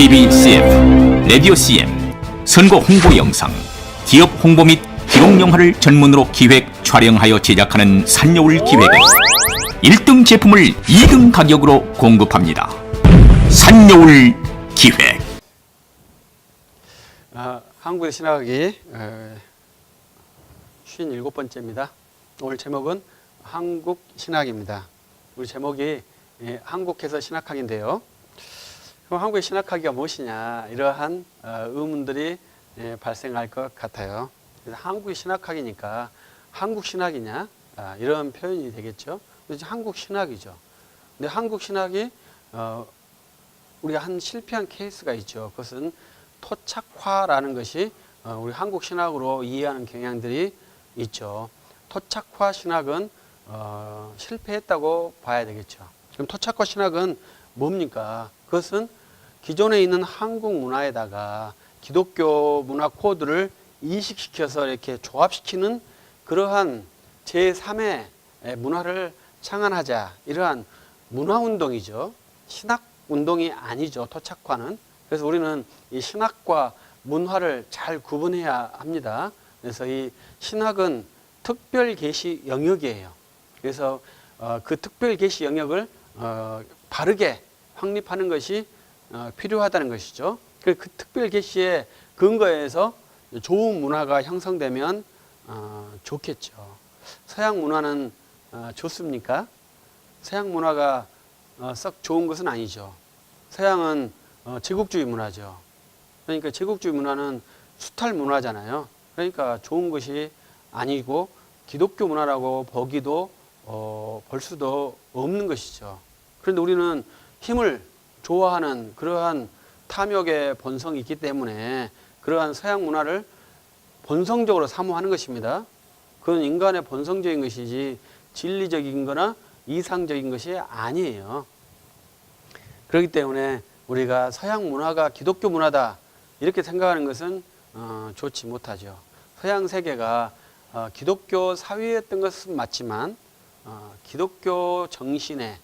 TV CF, 라디오 CM, 선거 홍보 영상, 기업 홍보 및 기록 영화를 전문으로 기획, 촬영하여 제작하는 산여울 기획은 1등 제품을 2등 가격으로 공급합니다. 산여울 기획. 한국의 신학이 57번째입니다. 오늘 제목은 한국 신학입니다. 우리 제목이 한국에서 신학학인데요. 그럼 한국의 신학학이 무엇이냐, 이러한 의문들이 발생할 것 같아요. 그래서 한국의 신학학이니까 한국 신학이냐, 이런 표현이 되겠죠. 그래서 한국 신학이죠. 근데 한국 신학이 우리가 한 실패한 케이스가 있죠. 그것은 토착화라는 것이 우리 한국 신학으로 이해하는 경향들이 있죠. 토착화 신학은 실패했다고 봐야 되겠죠. 그럼 토착화 신학은 뭡니까? 그것은 기존에 있는 한국 문화에다가 기독교 문화 코드를 이식시켜서 이렇게 조합시키는 그러한 제3의 문화를 창안하자, 이러한 문화운동이죠. 신학운동이 아니죠, 토착화는. 그래서 우리는 이 신학과 문화를 잘 구분해야 합니다. 그래서 이 신학은 특별 계시 영역이에요. 그래서 그 특별 계시 영역을 바르게 확립하는 것이 필요하다는 것이죠. 그 특별 계시의 근거에서 좋은 문화가 형성되면 좋겠죠. 서양 문화는 좋습니까? 서양 문화가 썩 좋은 것은 아니죠. 서양은 제국주의 문화죠. 그러니까 제국주의 문화는 수탈 문화잖아요. 그러니까 좋은 것이 아니고 기독교 문화라고 보기도 볼 수도 없는 것이죠. 그런데 우리는 힘을 좋아하는 그러한 탐욕의 본성이 있기 때문에 그러한 서양 문화를 본성적으로 사모하는 것입니다. 그건 인간의 본성적인 것이지 진리적인 거나 이상적인 것이 아니에요. 그렇기 때문에 우리가 서양 문화가 기독교 문화다, 이렇게 생각하는 것은 좋지 못하죠. 서양 세계가 기독교 사회였던 것은 맞지만 기독교 정신에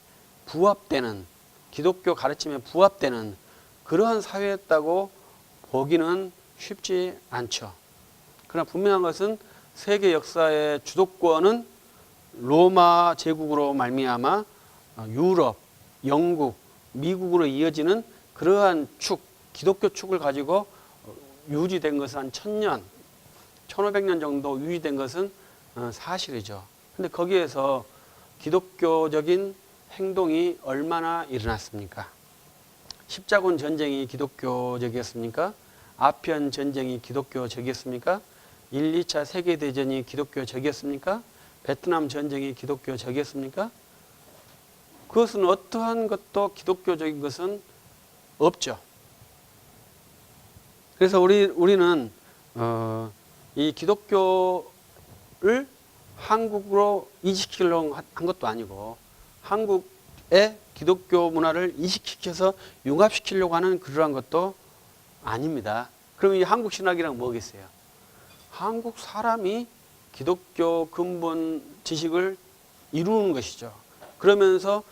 부합되는, 기독교 가르침에 부합되는 그러한 사회였다고 보기는 쉽지 않죠. 그러나 분명한 것은 세계 역사의 주도권은 로마 제국으로 말미암아 유럽, 영국, 미국으로 이어지는 그러한 축, 기독교 축을 가지고 유지된 것은 한 1000년, 1500년 정도 유지된 것은 사실이죠. 근데 거기에서 기독교적인 행동이 얼마나 일어났습니까? 십자군 전쟁이 기독교적이었습니까? 아편 전쟁이 기독교적이었습니까? 1, 2차 세계대전이 기독교적이었습니까? 베트남 전쟁이 기독교적이었습니까? 그것은 어떠한 것도 기독교적인 것은 없죠. 그래서 우리는 이 기독교를 한국으로 이식시키려고 한 것도 아니고 한국의 기독교 문화를 이식시켜서 융합시키려고 하는 그러한 것도 아닙니다. 그럼 이 한국 신학이란 뭐겠어요? 한국 사람이 기독교 근본 지식을 이루는 것이죠. 그러면서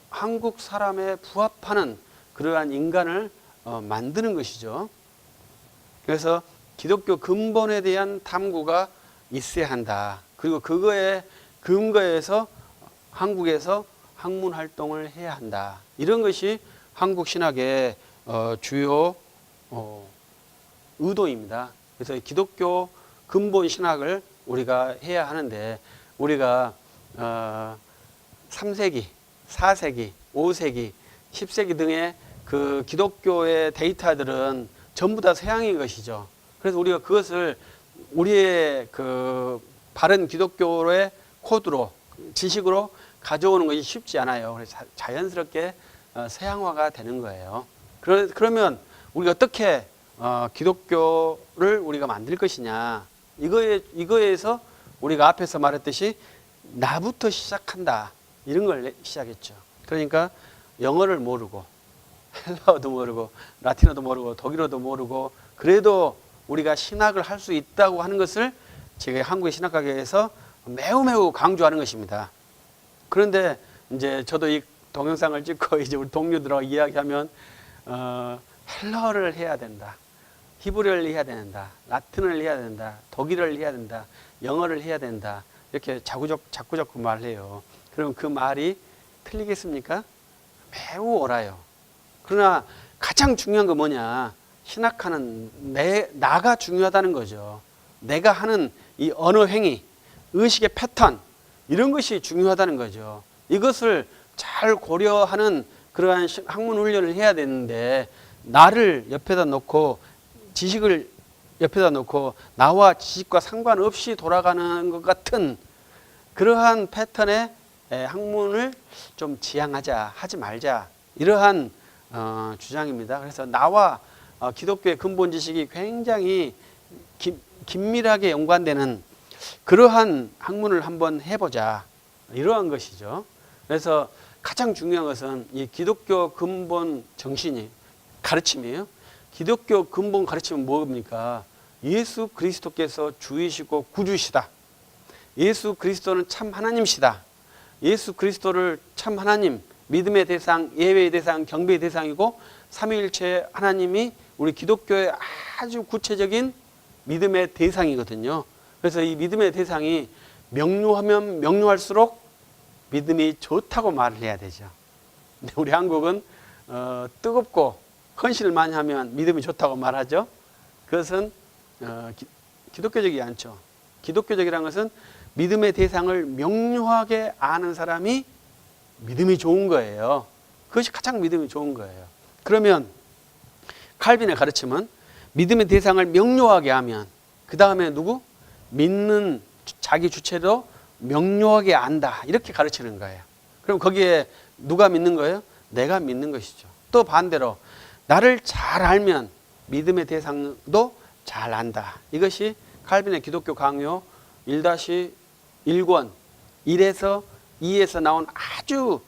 한국 사람에 부합하는 그러한 인간을 만드는 것이죠. 그래서 기독교 근본에 대한 탐구가 있어야 한다. 그리고 그거에 근거해서 한국에서 학문 활동을 해야 한다. 이런 것이 한국 신학의 주요 의도입니다. 그래서 기독교 근본 신학을 우리가 해야 하는데, 우리가 3세기, 4세기, 5세기, 10세기 등의 그 기독교의 데이터들은 전부 다 서양인 것이죠. 그래서 우리가 그것을 우리의 그 바른 기독교의 코드로, 지식으로 가져오는 것이 쉽지 않아요. 그래서 자연스럽게 서양화가 되는 거예요. 그러면 우리가 어떻게 기독교를 우리가 만들 것이냐, 이거에서 우리가 앞에서 말했듯이 나부터 시작한다, 이런 걸 시작했죠. 그러니까 영어를 모르고 헬라어도 모르고 라틴어도 모르고 독일어도 모르고 그래도 우리가 신학을 할 수 있다고 하는 것을 제가 한국의 신학학에서 매우 강조하는 것입니다. 그런데 이제 저도 이 동영상을 찍고 이제 우리 동료들하고 이야기하면 헬러어를 해야 된다. 히브리어를 해야 된다. 라틴어를 해야 된다. 독일어를 해야 된다. 영어를 해야 된다. 이렇게 자꾸자꾸 말해요. 그럼 그 말이 틀리겠습니까? 매우 옳아요. 그러나 가장 중요한 건 뭐냐? 신학하는 나가 중요하다는 거죠. 내가 하는 이 언어 행위, 의식의 패턴, 이런 것이 중요하다는 거죠. 이것을 잘 고려하는 그러한 학문 훈련을 해야 되는데, 나를 옆에다 놓고 지식을 옆에다 놓고 나와 지식과 상관없이 돌아가는 것 같은 그러한 패턴의 학문을 좀 지향하자, 하지 말자, 이러한 주장입니다. 그래서 나와 기독교의 근본 지식이 굉장히 긴밀하게 연관되는 그러한 학문을 한번 해보자, 이러한 것이죠. 그래서 가장 중요한 것은 이 기독교 근본 정신이 가르침이에요. 기독교 근본 가르침은 뭡니까? 예수 그리스도께서 주이시고 구주시다. 예수 그리스도는 참 하나님이시다. 예수 그리스도를 참 하나님, 믿음의 대상, 예배의 대상, 경배의 대상이고 삼위일체 하나님이 우리 기독교의 아주 구체적인 믿음의 대상이거든요. 그래서 이 믿음의 대상이 명료하면 명료할수록 믿음이 좋다고 말을 해야 되죠. 근데 우리 한국은 뜨겁고 헌신을 많이 하면 믿음이 좋다고 말하죠. 그것은 기독교적이지 않죠. 기독교적이라는 것은 믿음의 대상을 명료하게 아는 사람이 믿음이 좋은 거예요. 그것이 가장 믿음이 좋은 거예요. 그러면 칼빈의 가르침은 믿음의 대상을 명료하게 하면 그 다음에 누구? 믿는 자기 주체도 명료하게 안다, 이렇게 가르치는 거예요. 그럼 거기에 누가 믿는 거예요? 내가 믿는 것이죠. 또 반대로 나를 잘 알면 믿음의 대상도 잘 안다. 이것이 칼빈의 기독교 강요 1-1권 1에서 2에서 나온 아주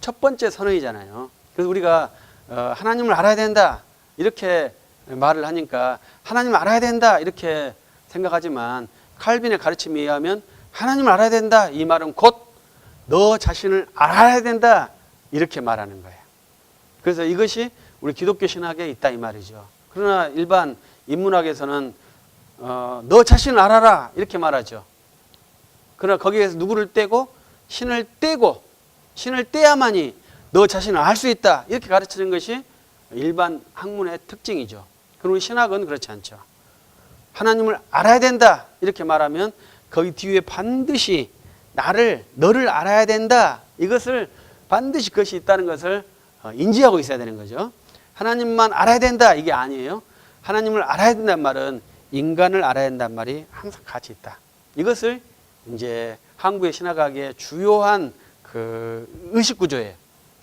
첫 번째 선언이잖아요. 그래서 우리가 하나님을 알아야 된다, 이렇게 말을 하니까 하나님을 알아야 된다 이렇게 생각하지만, 칼빈의 가르침에 의하면 하나님을 알아야 된다, 이 말은 곧 너 자신을 알아야 된다, 이렇게 말하는 거예요. 그래서 이것이 우리 기독교 신학에 있다, 이 말이죠. 그러나 일반 인문학에서는 너 자신을 알아라, 이렇게 말하죠. 그러나 거기에서 누구를 떼고 신을 떼고, 신을 떼야만이 너 자신을 알 수 있다, 이렇게 가르치는 것이 일반 학문의 특징이죠. 그리고 신학은 그렇지 않죠. 하나님을 알아야 된다, 이렇게 말하면 거기 뒤에 반드시 너를 알아야 된다, 이것을 반드시 그것이 있다는 것을 인지하고 있어야 되는 거죠. 하나님만 알아야 된다, 이게 아니에요. 하나님을 알아야 된다는 말은 인간을 알아야 된다는 말이 항상 같이 있다. 이것을 이제 한국의 신학학의 주요한 그 의식 구조예요.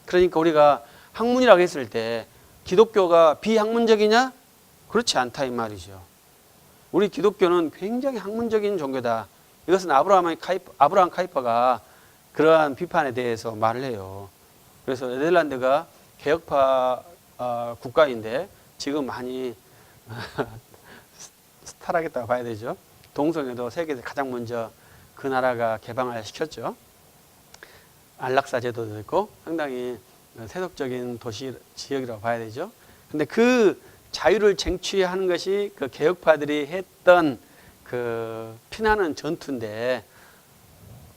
그러니까 우리가 학문이라고 했을 때 기독교가 비학문적이냐? 그렇지 않다, 이 말이죠. 우리 기독교는 굉장히 학문적인 종교다. 이것은 아브라함 카이퍼가 그러한 비판에 대해서 말을 해요. 그래서 네덜란드가 개혁파 국가인데 지금 많이 스타라겠다고 봐야 되죠. 동성애도 세계에서 가장 먼저 그 나라가 개방을 시켰죠. 안락사 제도도 있고 상당히 세속적인 도시 지역이라고 봐야 되죠. 근데 그 자유를 쟁취하는 것이 그 개혁파들이 했던 그 피나는 전투인데,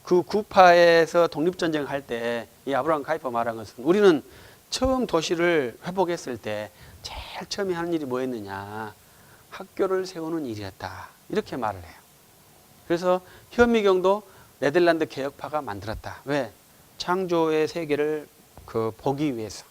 그 구파에서 독립전쟁을 할 때 이 아브라함 카이퍼 말한 것은 우리는 처음 도시를 회복했을 때 제일 처음에 하는 일이 뭐였느냐? 학교를 세우는 일이었다, 이렇게 말을 해요. 그래서 현미경도 네덜란드 개혁파가 만들었다. 왜? 창조의 세계를 보기 위해서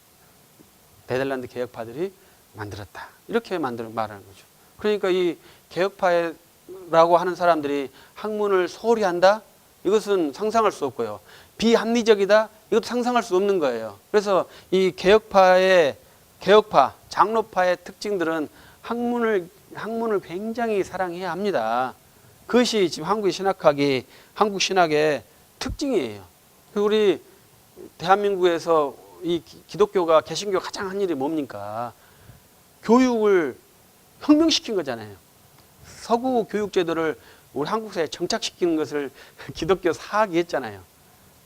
네덜란드 개혁파들이 만들었다, 이렇게 말하는 거죠. 그러니까 이 개혁파라고 하는 사람들이 학문을 소홀히 한다? 이것은 상상할 수 없고요. 비합리적이다? 이것도 상상할 수 없는 거예요. 그래서 이 개혁파, 장로파의 특징들은 학문을 굉장히 사랑해야 합니다. 그것이 지금 한국 신학의 특징이에요. 우리 대한민국에서 이 기독교가, 개신교가 가장 한 일이 뭡니까? 교육을 혁명시킨 거잖아요. 서구 교육제도를 우리 한국 사회에 정착시키는 것을 기독교 사학이 했잖아요.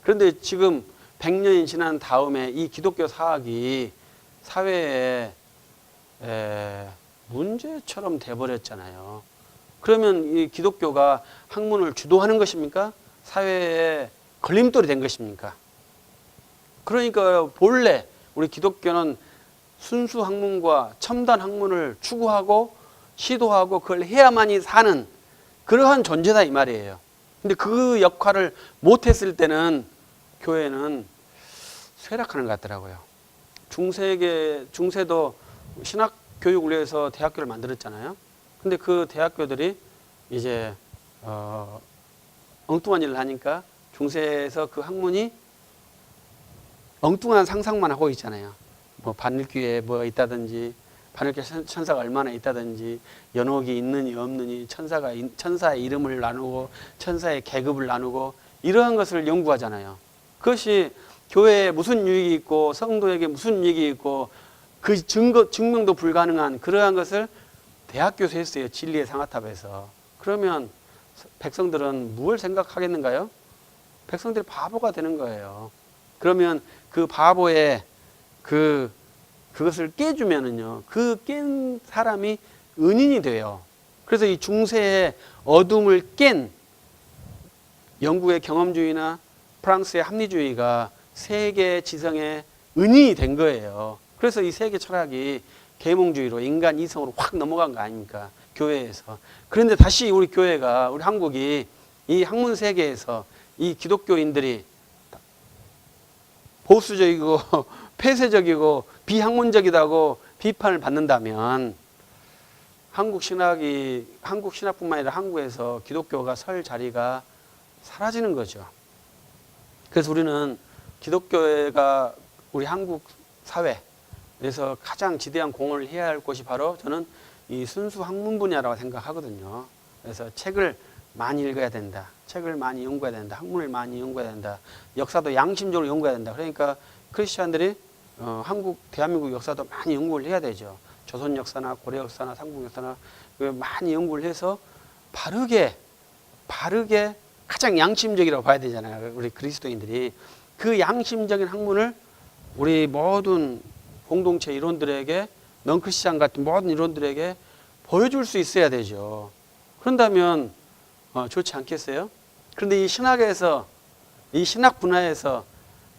그런데 지금 100년이 지난 다음에 이 기독교 사학이 사회에 문제처럼 돼버렸잖아요. 그러면 이 기독교가 학문을 주도하는 것입니까? 사회에 걸림돌이 된 것입니까? 그러니까 본래 우리 기독교는 순수 학문과 첨단 학문을 추구하고 시도하고 그걸 해야만이 사는 그러한 존재다 이 말이에요. 근데 그 역할을 못했을 때는 교회는 쇠락하는 것 같더라고요. 중세도 신학 교육을 위해서 대학교를 만들었잖아요. 근데 그 대학교들이 이제 엉뚱한 일을 하니까 중세에서 그 학문이 엉뚱한 상상만 하고 있잖아요. 뭐 바늘귀에 뭐 있다든지, 바늘귀 천사가 얼마나 있다든지, 연옥이 있느니 없느니, 천사의 이름을 나누고 천사의 계급을 나누고 이러한 것을 연구하잖아요. 그것이 교회에 무슨 유익이 있고 성도에게 무슨 유익이 있고 그 증명도 불가능한 그러한 것을 대학교에서 했어요. 진리의 상아탑에서. 그러면 백성들은 무엇을 생각하겠는가요? 백성들이 바보가 되는 거예요. 그러면 그 바보의 그것을 깨주면은요, 그 깬 사람이 은인이 돼요. 그래서 이 중세의 어둠을 깬 영국의 경험주의나 프랑스의 합리주의가 세계 지성의 은인이 된 거예요. 그래서 이 세계 철학이 계몽주의로 인간 이성으로 확 넘어간 거 아닙니까? 교회에서. 그런데 다시 우리 교회가, 우리 한국이 이 학문 세계에서 이 기독교인들이 보수적이고 폐쇄적이고 비학문적이다고 비판을 받는다면 한국 신학뿐만 아니라 한국에서 기독교가 설 자리가 사라지는 거죠. 그래서 우리는 기독교가 우리 한국 사회에서 가장 지대한 공헌을 해야 할 곳이 바로 저는 이 순수 학문 분야라고 생각하거든요. 그래서 책을 많이 읽어야 된다. 책을 많이 연구해야 된다. 학문을 많이 연구해야 된다. 역사도 양심적으로 연구해야 된다. 그러니까 크리스천들이 대한민국 역사도 많이 연구를 해야 되죠. 조선 역사나 고려 역사나 삼국 역사나 많이 연구를 해서 바르게 가장 양심적이라고 봐야 되잖아요. 우리 그리스도인들이. 그 양심적인 학문을 우리 모든 공동체 이론들에게, 넌크리스천 같은 모든 이론들에게 보여줄 수 있어야 되죠. 그런다면 좋지 않겠어요? 그런데 이 신학에서, 이 신학 분야에서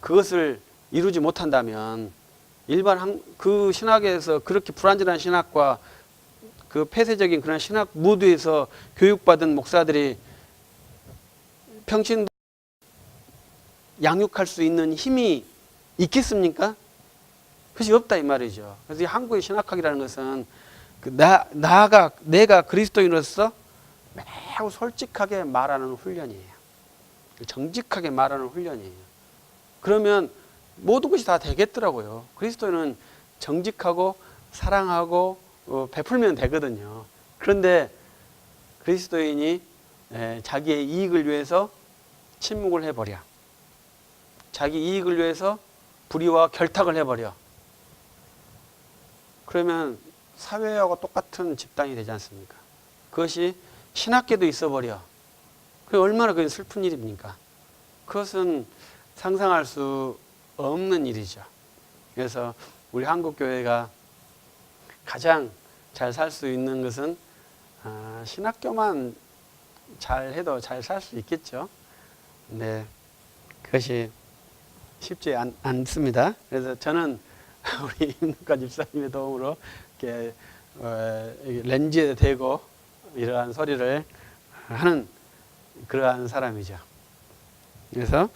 그것을 이루지 못한다면 그 신학에서 그렇게 불완전한 신학과 그 폐쇄적인 그런 신학 무드에서 교육받은 목사들이 평신도 양육할 수 있는 힘이 있겠습니까? 그것이 없다 이 말이죠. 그래서 이 한국의 신학학이라는 것은 내가 그리스도인으로서 매우 솔직하게 말하는 훈련이에요. 정직하게 말하는 훈련이에요. 그러면 모든 것이 다 되겠더라고요. 그리스도인은 정직하고 사랑하고 베풀면 되거든요. 그런데 그리스도인이 자기의 이익을 위해서 침묵을 해버려. 자기 이익을 위해서 불의와 결탁을 해버려. 그러면 사회하고 똑같은 집단이 되지 않습니까? 그것이 신학계도 있어버려. 그게 얼마나 그게 슬픈 일입니까? 그것은 상상할 수 없는 일이죠. 그래서 우리 한국교회가 가장 잘 살 수 있는 것은 신학교만 잘 해도 잘 살 수 있겠죠. 근데 그것이 쉽지 않습니다. 그래서 저는 우리 임국가 집사님의 도움으로 이렇게 렌즈에 대고 이러한 소리를 하는 그러한 사람이죠. 그래서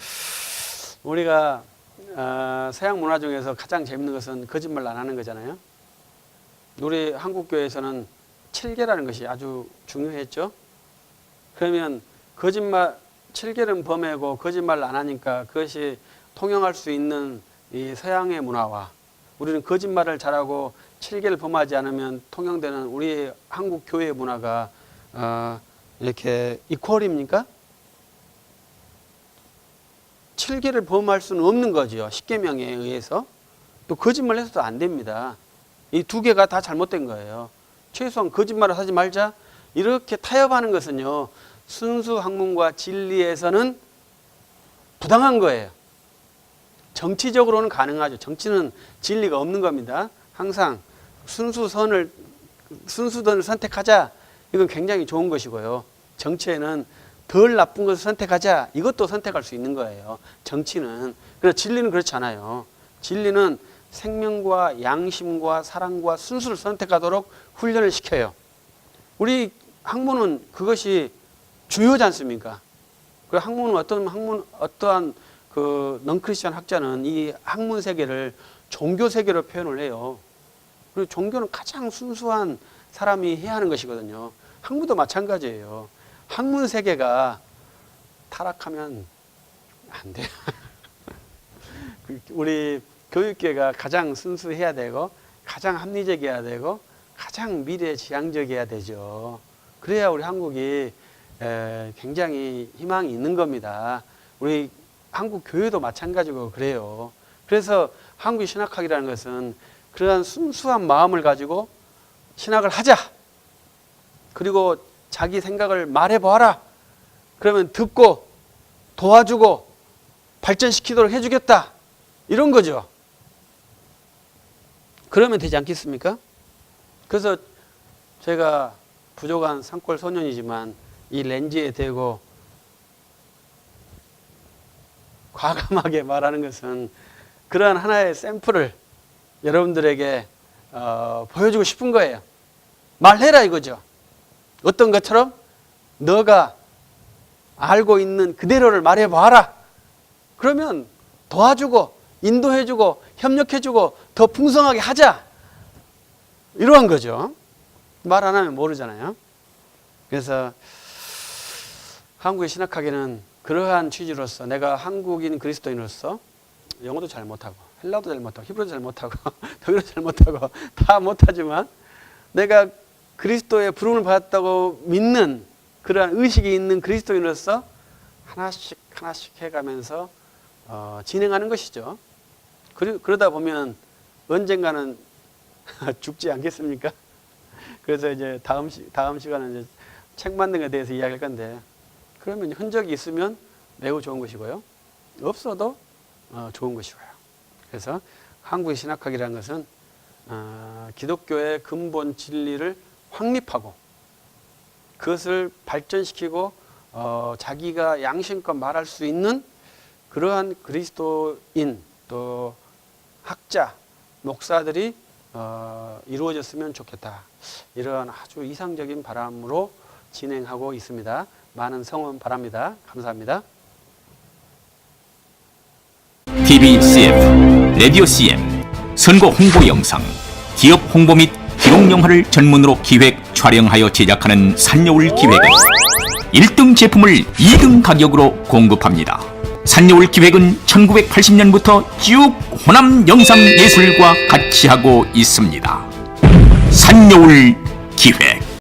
우리가 서양 문화 중에서 가장 재밌는 것은 거짓말 안 하는 거잖아요. 우리 한국교회에서는 7계라는 것이 아주 중요했죠. 그러면 7계는 범해고 거짓말 안 하니까 그것이 통용할 수 있는 이 서양의 문화와 우리는 거짓말을 잘하고 7계를 범하지 않으면 통용되는 우리 한국 교회 문화가 이렇게 이퀄입니까? 7계를 범할 수는 없는 거죠. 10계명에 의해서. 또 거짓말 해서도 안 됩니다. 이 2개가 다 잘못된 거예요. 최소한 거짓말을 하지 말자. 이렇게 타협하는 것은요, 순수 학문과 진리에서는 부당한 거예요. 정치적으로는 가능하죠. 정치는 진리가 없는 겁니다. 항상 순수선을 선택하자. 이건 굉장히 좋은 것이고요. 정치에는 덜 나쁜 것을 선택하자. 이것도 선택할 수 있는 거예요. 정치는. 그러나 진리는 그렇지 않아요. 진리는 생명과 양심과 사랑과 순수를 선택하도록 훈련을 시켜요. 우리 학문은 그것이 중요하지 않습니까? 그 학문은 어떠한 그 넌크리스천 학자는 이 학문 세계를 종교 세계로 표현을 해요. 그리고 종교는 가장 순수한 사람이 해야 하는 것이거든요. 학문도 마찬가지예요. 학문 세계가 타락하면 안 돼요. 우리 교육계가 가장 순수해야 되고 가장 합리적이어야 되고 가장 미래지향적이어야 되죠. 그래야 우리 한국이 굉장히 희망이 있는 겁니다. 우리 한국 교회도 마찬가지고 그래요. 그래서 한국의 신학학이라는 것은 그러한 순수한 마음을 가지고 신학을 하자. 그리고 자기 생각을 말해보아라. 그러면 듣고 도와주고 발전시키도록 해주겠다. 이런 거죠. 그러면 되지 않겠습니까? 그래서 제가 부족한 산골 소년이지만 이 렌즈에 대고 과감하게 말하는 것은 그러한 하나의 샘플을 여러분들에게 보여주고 싶은 거예요. 말해라 이거죠. 어떤 것처럼 너가 알고 있는 그대로를 말해봐라. 그러면 도와주고 인도해주고 협력해주고 더 풍성하게 하자. 이러한 거죠. 말 안 하면 모르잖아요. 그래서 한국의 신학학에는 그러한 취지로서 내가 한국인 그리스도인으로서 영어도 잘 못하고 헬라어도 잘 못하고 히브리어도 잘 못하고 독일어도 잘 못하고 다 못하지만 내가 그리스도의 부름을 받았다고 믿는 그러한 의식이 있는 그리스도인으로서 하나씩 하나씩 해가면서 진행하는 것이죠. 그러다 보면 언젠가는 죽지 않겠습니까? 그래서 이제 다음 시간은 이제 책 만든 것에 대해서 이야기할 건데, 그러면 흔적이 있으면 매우 좋은 것이고요. 없어도 좋은 것이고요. 그래서 한국의 신학학이라는 것은 기독교의 근본 진리를 확립하고 그것을 발전시키고 자기가 양심껏 말할 수 있는 그러한 그리스도인 또 학자, 목사들이 이루어졌으면 좋겠다. 이런 아주 이상적인 바람으로 진행하고 있습니다. 많은 성원 바랍니다. 감사합니다. TV CM, 라디오 CM, 선거 홍보 영상, 기업 홍보 및 기록 영화를 전문으로 기획, 촬영하여 제작하는 산여울 기획은 1등 제품을 2등 가격으로 공급합니다. 산여울 기획은 1980년부터 쭉 호남 영상예술과 같이 하고 있습니다. 산여울 기획.